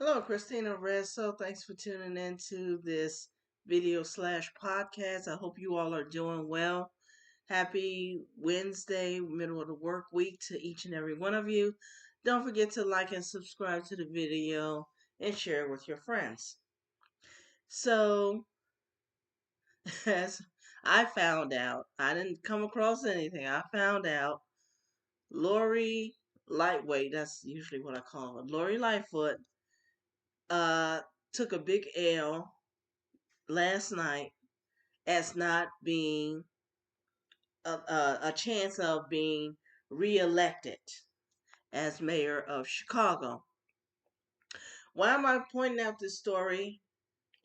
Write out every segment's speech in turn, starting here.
Hello, Christina Rezo. Thanks for tuning in to this video slash podcast. I hope you all are doing well. Happy Wednesday, middle of the work week to each and every one of you. Don't forget to like and subscribe to the video and share it with your friends. So, as I found out, I didn't come across anything. I found out Lori Lightweight, that's usually what I call her, Lori Lightfoot, uh, took a big L last night as not being a chance of being reelected as mayor of Chicago. Why am I pointing out this story?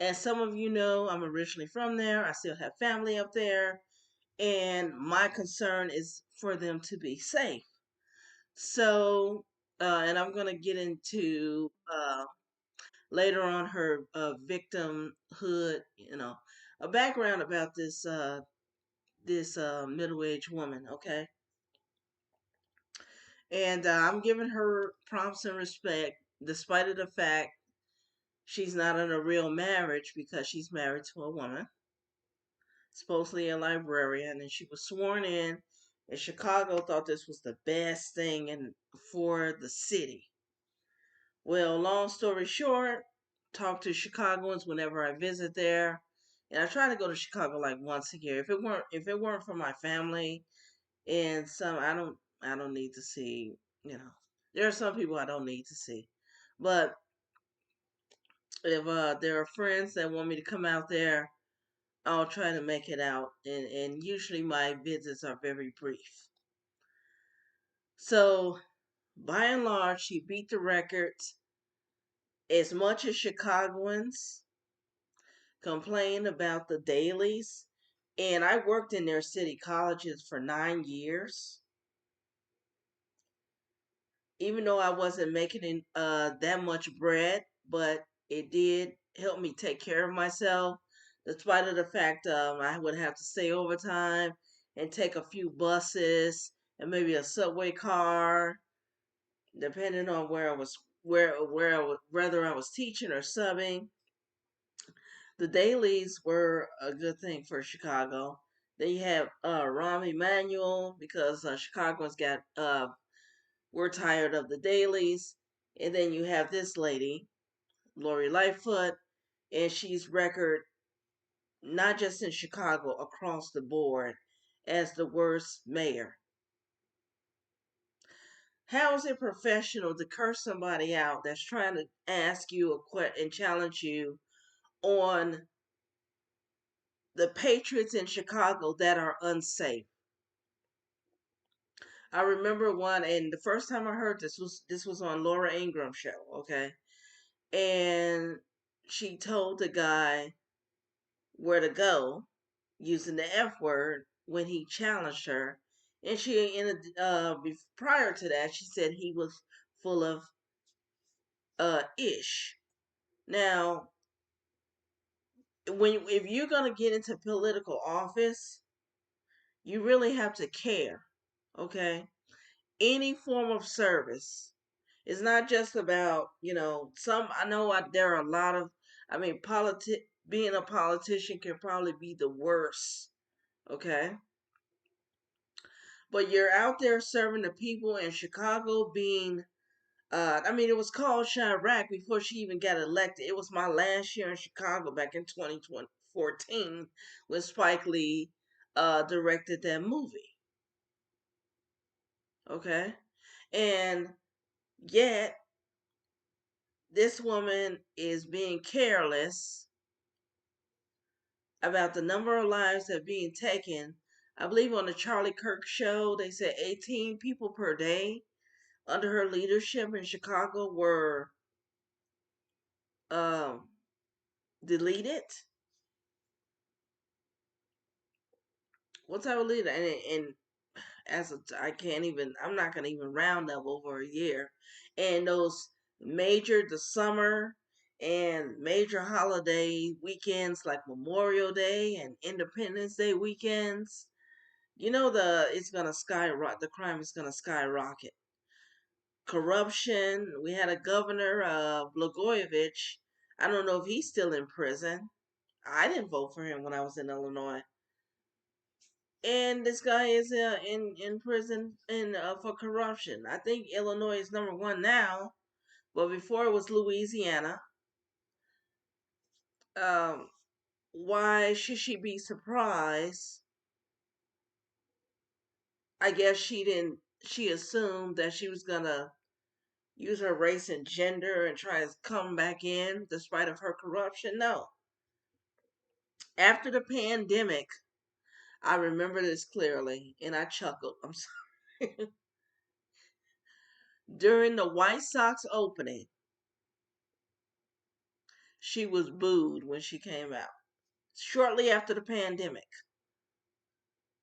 As some of you know, I'm originally from there. I still have family up there. And my concern is for them to be safe. So, and I'm going to get into later on her victimhood, a background about this middle-aged woman, okay? And I'm giving her prompts and respect, despite of the fact she's not in a real marriage because she's married to a woman, supposedly a librarian, and she was sworn in. And Chicago thought this was the best thing for the city. Well, long story short, talk to Chicagoans whenever I visit there, and I try to go to Chicago like once a year. If it weren't for my family and I don't need to see, there are some people I don't need to see. But if there are friends that want me to come out there, I'll try to make it out, and usually my visits are very brief. So by and large, she beat the records. As much as Chicagoans complain about the dailies, and I worked in their city colleges for 9 years, even though I wasn't making that much bread, but it did help me take care of myself, despite of the fact I would have to stay overtime and take a few buses and maybe a subway car, depending on whether I was teaching or subbing. The dailies were a good thing for Chicago. Then you have Rahm Emanuel because Chicagoans got we're tired of the dailies. And then you have this lady, Lori Lightfoot, and she's record not just in Chicago, across the board as the worst mayor. How is it professional to curse somebody out that's trying to ask you a question and challenge you on the Patriots in Chicago that are unsafe? I remember one, and the first time I heard this was on Laura Ingram's show, okay? And she told the guy where to go using the F word when he challenged her. And prior to that, she said he was full of ish. Now, if you're gonna get into political office, you really have to care, okay? Any form of service. It's not just about, I know there are a lot of, being a politician can probably be the worst, okay? But you're out there serving the people in Chicago being, it was called Chirac before she even got elected. It was my last year in Chicago back in 2014 when Spike Lee directed that movie, okay? And yet, this woman is being careless about the number of lives that are being taken. I believe on the Charlie Kirk show, they said 18 people per day under her leadership in Chicago were um, deleted. What type of leader? And I can't even, I'm not going to even round up over a year. And the summer and major holiday weekends like Memorial Day and Independence Day weekends, it's gonna skyrocket. The crime is gonna skyrocket. corruption. We had a governor, Blagojevich. I don't know if he's still in prison. I didn't vote for him when I was in Illinois. And this guy is in prison for corruption. I think Illinois is number one now, but before it was Louisiana. Um, why should she be surprised? I guess she didn't. She assumed that she was gonna use her race and gender and try to come back in despite of her corruption. No. After the pandemic, I remember this clearly, and I chuckled. I'm sorry. During the White Sox opening, she was booed when she came out. Shortly after the pandemic,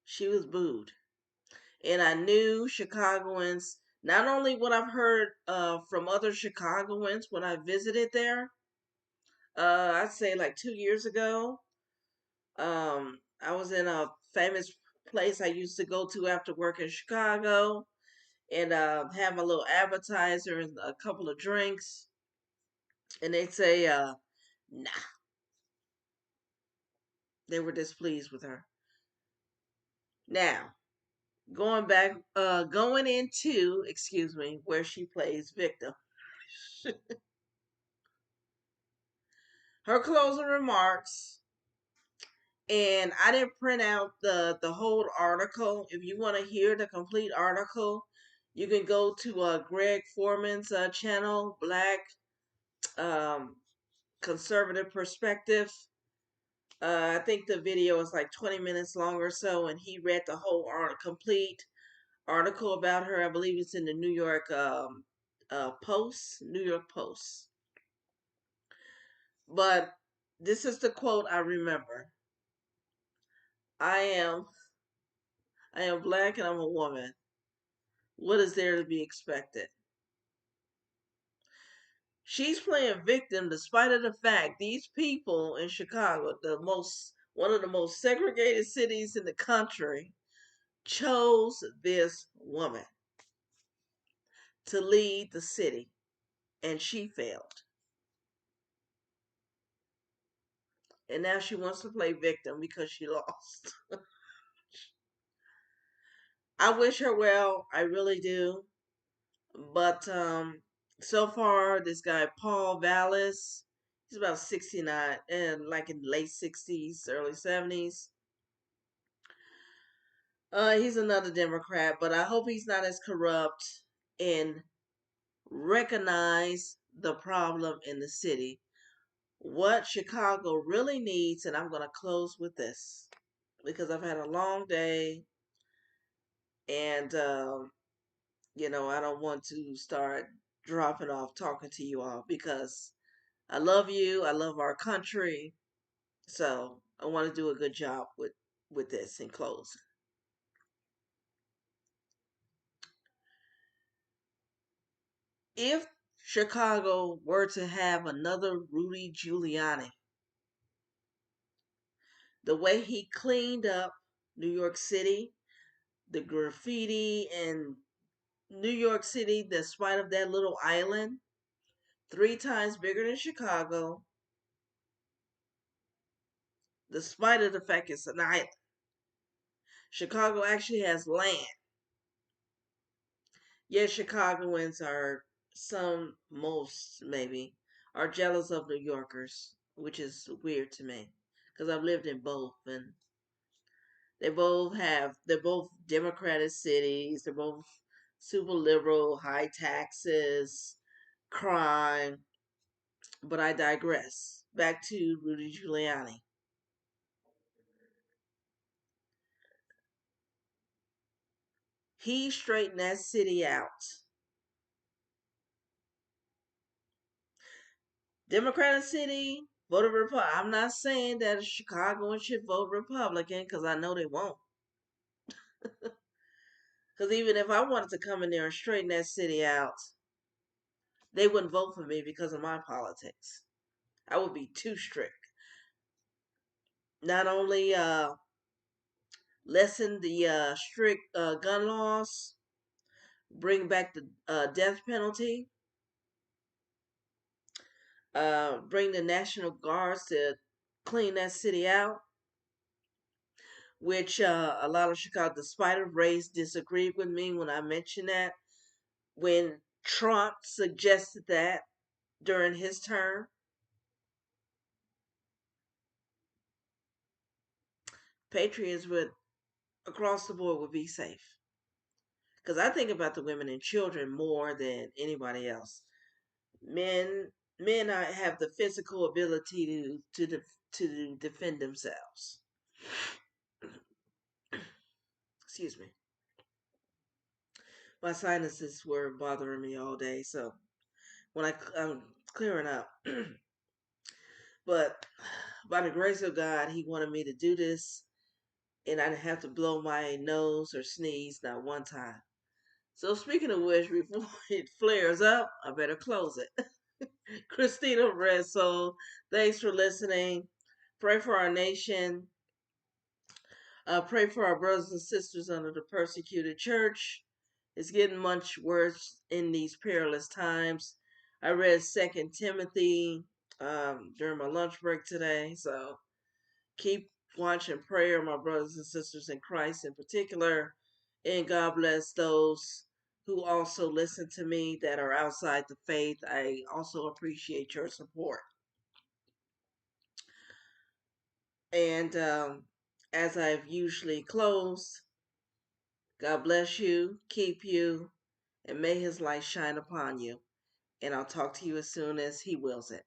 she was booed. And I knew Chicagoans, not only what I've heard from other Chicagoans when I visited there, I'd say like 2 years ago, I was in a famous place I used to go to after work in Chicago and have a little appetizer and a couple of drinks. And they'd say, nah, they were displeased with her. Now, going into, excuse me, where she plays victim. Her closing remarks, and I didn't print out the whole article. If you want to hear the complete article, you can go to Greg Foreman's channel, Black um, Conservative Perspective. I think the video is like 20 minutes long or so, and he read the whole complete article about her. I believe it's in the New York Post, New York Post. But this is the quote I remember. I am I am black and I'm a woman. What is there to be expected? She's playing victim despite of the fact these people in Chicago, one of the most segregated cities in the country, chose this woman to lead the city, and she failed. And now she wants to play victim because she lost. I wish her well, I really do. But so far, this guy Paul Vallis, he's about 69 and like in late 60s, early 70s. He's another Democrat, but I hope he's not as corrupt and recognize the problem in the city. What Chicago really needs, and I'm going to close with this because I've had a long day and, I don't want to start dropping off talking to you all because I love you. I love our country. So I want to do a good job with this and close. If Chicago were to have another Rudy Giuliani, the way he cleaned up New York City, the graffiti in New York City, despite of that little island, 3 times bigger than Chicago, despite of the fact it's an island. Chicago actually has land. Yes, Chicagoans are most maybe are jealous of New Yorkers, which is weird to me because I've lived in both, and they're both democratic cities. They're both super liberal, high taxes, crime. But I digress. Back to Rudy Giuliani. He straightened that city out. Democratic city voted Republican. I'm not saying that Chicagoans should vote Republican because I know they won't. Because even if I wanted to come in there and straighten that city out, they wouldn't vote for me because of my politics. I would be too strict. Not only lessen the strict gun laws, bring back the death penalty, bring the National Guards to clean that city out, which a lot of Chicago, despite of race, disagreed with me when I mentioned that. When Trump suggested that during his term, Patriots would across the board would be safe. Because I think about the women and children more than anybody else. Men, men have the physical ability to defend themselves. Excuse me. My sinuses were bothering me all day, so when I'm clearing up. But by the grace of God, He wanted me to do this, and I didn't have to blow my nose or sneeze not one time. So speaking of which, before it flares up, I better close it. Christina Red Soul, thanks for listening. Pray for our nation. Pray for our brothers and sisters under the persecuted church. It's getting much worse in these perilous times. I read Second Timothy during my lunch break today, so keep watch and prayer, my brothers and sisters in Christ in particular. And God bless those who also listen to me that are outside the faith. I also appreciate your support. And as I've usually closed, God bless you, keep you, and may His light shine upon you. And I'll talk to you as soon as He wills it.